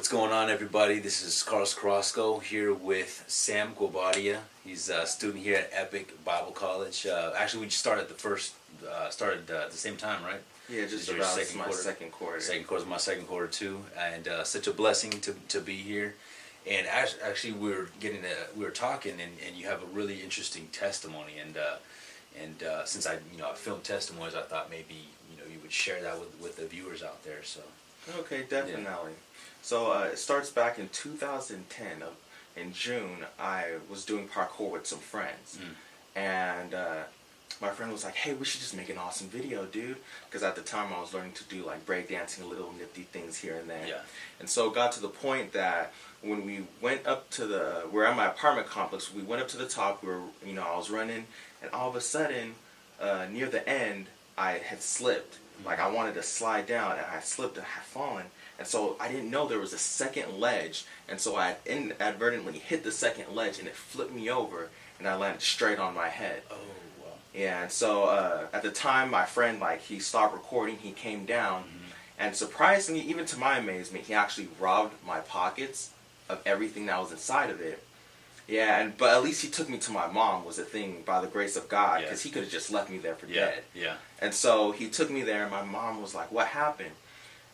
What's going on, everybody? This is Carlos Carrasco here with Sam Guobadia. He's a student here at Epic Bible College. Actually, we just started at the same time, right? Yeah, just about my second quarter. Second quarter is my second quarter too, and such a blessing to be here. And actually, we were talking, and you have a really interesting testimony. And since I filmed testimonies, I thought maybe you would share that with the viewers out there. So. Okay, definitely. Yeah. So it starts back in 2010. In June, I was doing parkour with some friends, and my friend was like, "Hey, we should just make an awesome video, dude." Because at the time, I was learning to do like breakdancing, little nifty things here and there. Yeah. And so it got to the point that when we went up to we're at my apartment complex. We went up to the top. I was running, and all of a sudden, near the end, I had slipped. Like I wanted to slide down, and I slipped and had fallen. And so I didn't know there was a second ledge, and so I inadvertently hit the second ledge, and it flipped me over, and I landed straight on my head. Oh, wow. Yeah, and so at the time, my friend, he stopped recording, he came down, and surprisingly, even to my amazement, he actually robbed my pockets of everything that was inside of it. Yeah, but at least he took me to my mom, was a thing, by the grace of God, because he could have just left me there for dead. Yeah. And so he took me there, and my mom was like, "What happened?"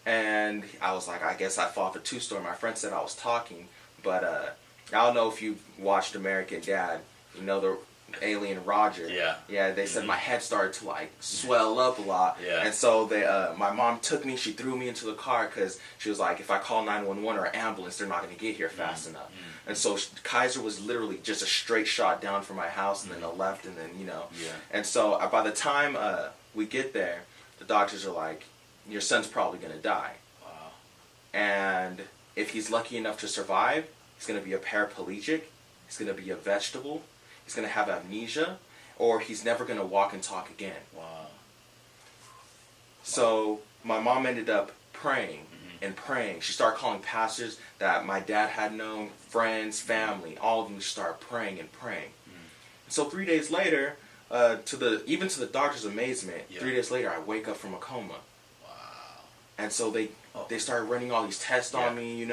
And I was like, "I guess I fought for two story." My friend said I was talking, but I don't know if you watched American Dad. You know the alien Roger. Yeah. Yeah. They said my head started to swell up a lot. Yeah. And so my mom took me. She threw me into the car because she was like, "If I call 911 or an ambulance, they're not going to get here fast enough." And so Kaiser was literally just a straight shot down from my house, and then a left, and then Yeah. And so by the time we get there, the doctors are like, "Your son's probably going to die." Wow. And if he's lucky enough to survive, he's going to be a paraplegic, he's going to be a vegetable, he's going to have amnesia, or he's never going to walk and talk again. Wow. So my mom ended up praying and praying. She started calling pastors that my dad had known, friends, family, all of them started praying and praying. And so 3 days later, even to the doctor's amazement, 3 days later I wake up from a coma. And so they started running all these tests on me,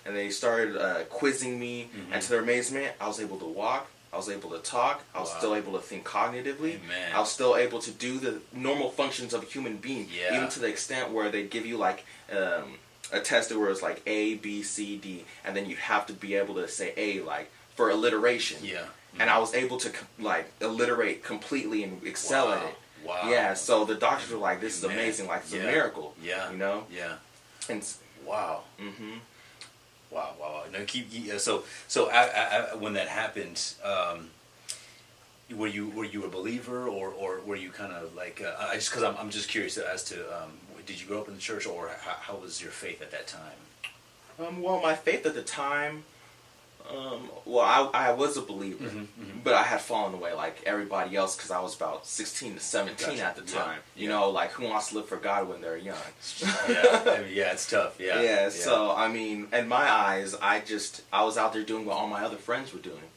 and they started quizzing me. And to their amazement, I was able to walk, I was able to talk, I was still able to think cognitively. Amen. I was still able to do the normal functions of a human being, Yeah. even to the extent where they give you a test where it's like A, B, C, D, and then you'd have to be able to say A for alliteration. Yeah. And I was able to alliterate completely and excel at it. Wow. Yeah, so the doctors were like, "This is amazing, it's a miracle." Yeah. Yeah. And wow. Wow. No, when that happened, were you a believer, or were you kind of because I'm just curious as to did you grow up in the church, or how was your faith at that time? Well, my faith at the time, I was a believer, but I had fallen away like everybody else because I was about 16 to 17 at the time. Yeah. Who wants to live for God when they're young? Yeah, it's tough. Yeah. So in my eyes, I was out there doing what all my other friends were doing.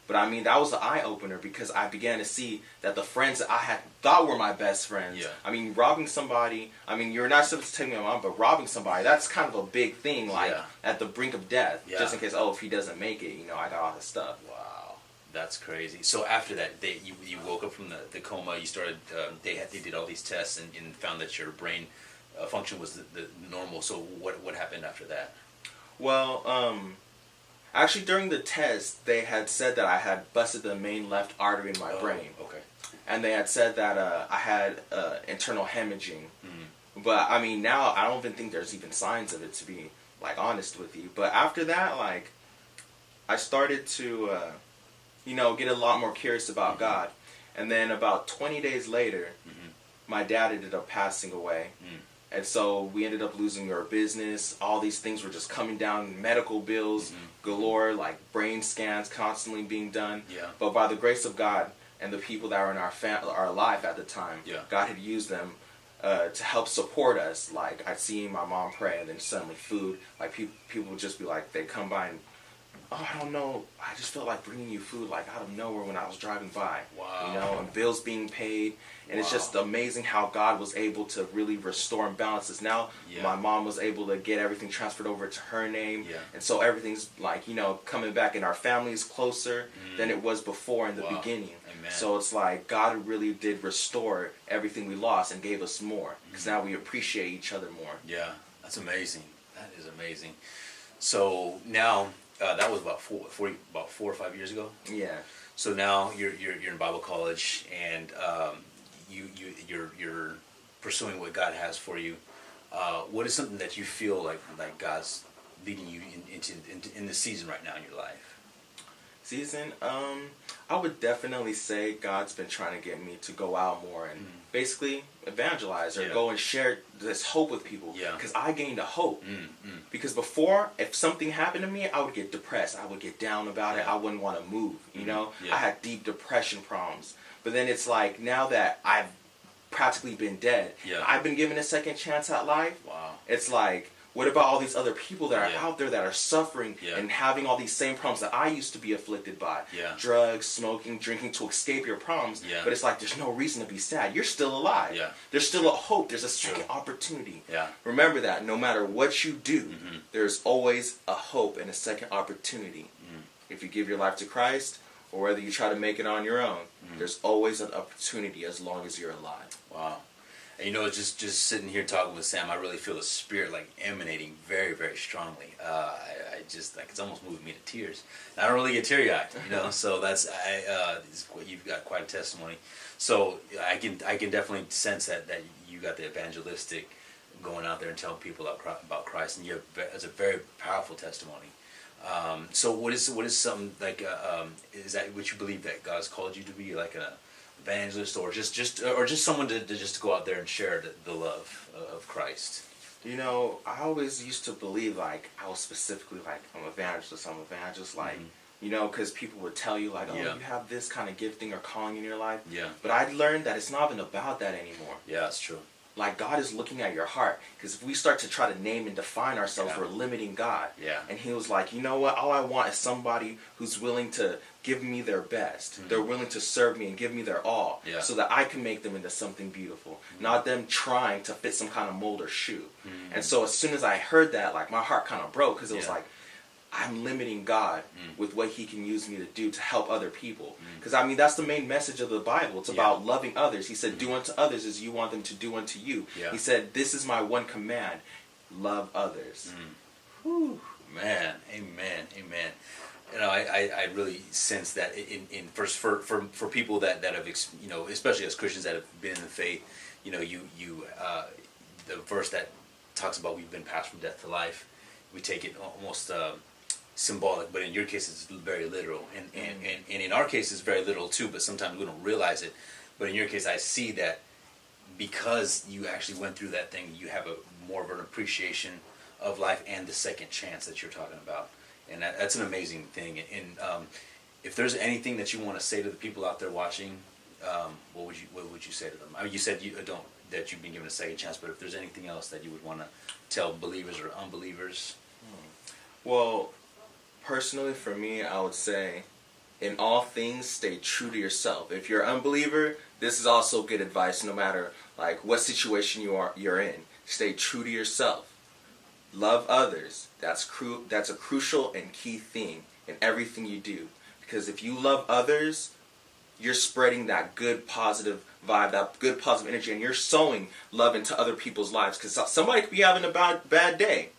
But that was the eye opener, because I began to see that the friends that I had thought were my best friends. Yeah. Robbing somebody. You're not supposed to take me on, but robbing somebody, that's kind of a big thing. At the brink of death, just in case. If he doesn't make it, I got all this stuff. Wow, that's crazy. So after that, you woke up from the coma. You started. They did all these tests and found that your brain function was the normal. So what happened after that? Well, actually, during the test, they had said that I had busted the main left artery in my brain. Okay. And they had said that I had internal hemorrhaging. But, now I don't even think there's even signs of it, to be, honest with you. But after that, I started to, get a lot more curious about God. And then about 20 days later, my dad ended up passing away. And so we ended up losing our business. All these things were just coming down, medical bills galore, brain scans constantly being done. Yeah. But by the grace of God and the people that were in our life at the time, God had used them to help support us. I'd see my mom pray, and then suddenly food. People would just be they'd come by and oh, I don't know, I just felt like bringing you food like out of nowhere when I was driving by. Wow. You know, and bills being paid. And it's just amazing how God was able to really restore and balance this. Now, my mom was able to get everything transferred over to her name. Yeah. And so everything's like, you know, coming back, and our family is closer than it was before in the beginning. Amen. So it's like God really did restore everything we lost and gave us more. Because now we appreciate each other more. Yeah, that's amazing. That is amazing. So now, that was about 4 or 5 years ago. Yeah. So now you're in Bible college, and you're pursuing what God has for you. What is something that you feel like God's leading you in the season right now in your life? Season, I would definitely say God's been trying to get me to go out more and basically evangelize or go and share this hope with people. Yeah. Because I gained a hope. Because before, if something happened to me, I would get depressed. I would get down about it. I wouldn't want to move. You know, I had deep depression problems. But then it's like, now that I've practically been dead, I've been given a second chance at life. Wow. It's like, what about all these other people that are out there that are suffering and having all these same problems that I used to be afflicted by? Drugs, smoking, drinking to escape your problems. But it's like, there's no reason to be sad. You're still alive. There's still a hope. There's a second opportunity. Remember that. No matter what you do, there's always a hope and a second opportunity. If you give your life to Christ, or whether you try to make it on your own, there's always an opportunity as long as you're alive. Wow. And you know, just sitting here talking with Sam, I really feel the Spirit like emanating very, very strongly. I just like, it's almost moving me to tears. And I don't really get teary-eyed, you know. So you've got quite a testimony. So I can definitely sense that you got the evangelistic, going out there and telling people about Christ, and it's a very powerful testimony. So what is something like? Is that what you believe that God's called you to be, like an evangelist, or just someone to just go out there and share the love of Christ? You know, I always used to believe like I was specifically like I'm evangelist, like you know, because people would tell you like, oh, you have this kind of gifting or calling in your life. But I learned that it's not even about that anymore. Yeah, that's true. Like, God is looking at your heart. Because if we start to try to name and define ourselves, we're limiting God. And he was like, you know what? All I want is somebody who's willing to give me their best. They're willing to serve me and give me their all. So that I can make them into something beautiful. Not them trying to fit some kind of mold or shoe. And so as soon as I heard that, like, my heart kind of broke. Because it was like, I'm limiting God with what he can use me to do to help other people. Because, I mean, that's the main message of the Bible. It's about loving others. He said, do unto others as you want them to do unto you. He said, this is my one command, love others. Whew, man, amen. You know, I really sense that in first for people that have, you know, especially as Christians that have been in the faith, you know, the verse that talks about we've been passed from death to life, we take it almost symbolic, but in your case it's very literal, and in our case it's very literal too, but sometimes we don't realize it. But in your case, I see that because you actually went through that thing, you have more of an appreciation of life and the second chance that you're talking about, and that's an amazing thing. And if there's anything that you want to say to the people out there watching, what would you say to them? I mean, you said that you've been given a second chance, but if there's anything else that you would want to tell believers or unbelievers? Well, personally, for me, I would say, in all things, stay true to yourself. If you're an unbeliever, this is also good advice. No matter like what situation you're in, stay true to yourself. Love others. That's a crucial and key thing in everything you do. Because if you love others, you're spreading that good positive vibe, that good positive energy, and you're sowing love into other people's lives. Because somebody could be having a bad day.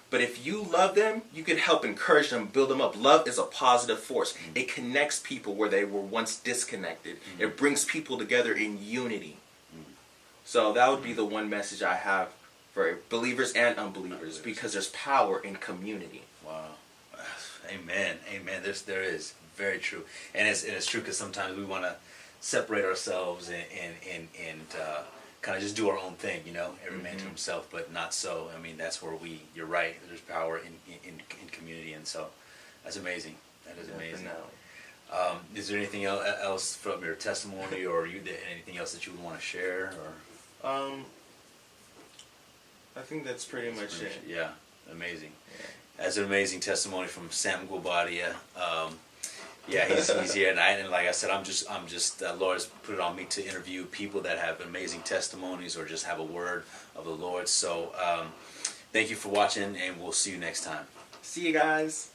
But if you love them, you can help encourage them, build them up. Love is a positive force. It connects people where they were once disconnected. It brings people together in unity. So that would be the one message I have for believers and unbelievers, because there's power in community. Wow. Amen. There is. Very true. And it's true, because sometimes we want to separate ourselves and kind of just do our own thing, you know, every man to himself, but not so. I mean, that's where you're right, there's power in community, and so that's amazing. That is amazing. Is there anything else from your testimony, or anything else that you would want to share? Or I think that's pretty much it. Yeah. Amazing. That's an amazing testimony from Sam Guobadia. Yeah, he's here, and like I said, I'm just Lord's put it on me to interview people that have amazing testimonies or just have a word of the Lord. So thank you for watching, and we'll see you next time. See you guys.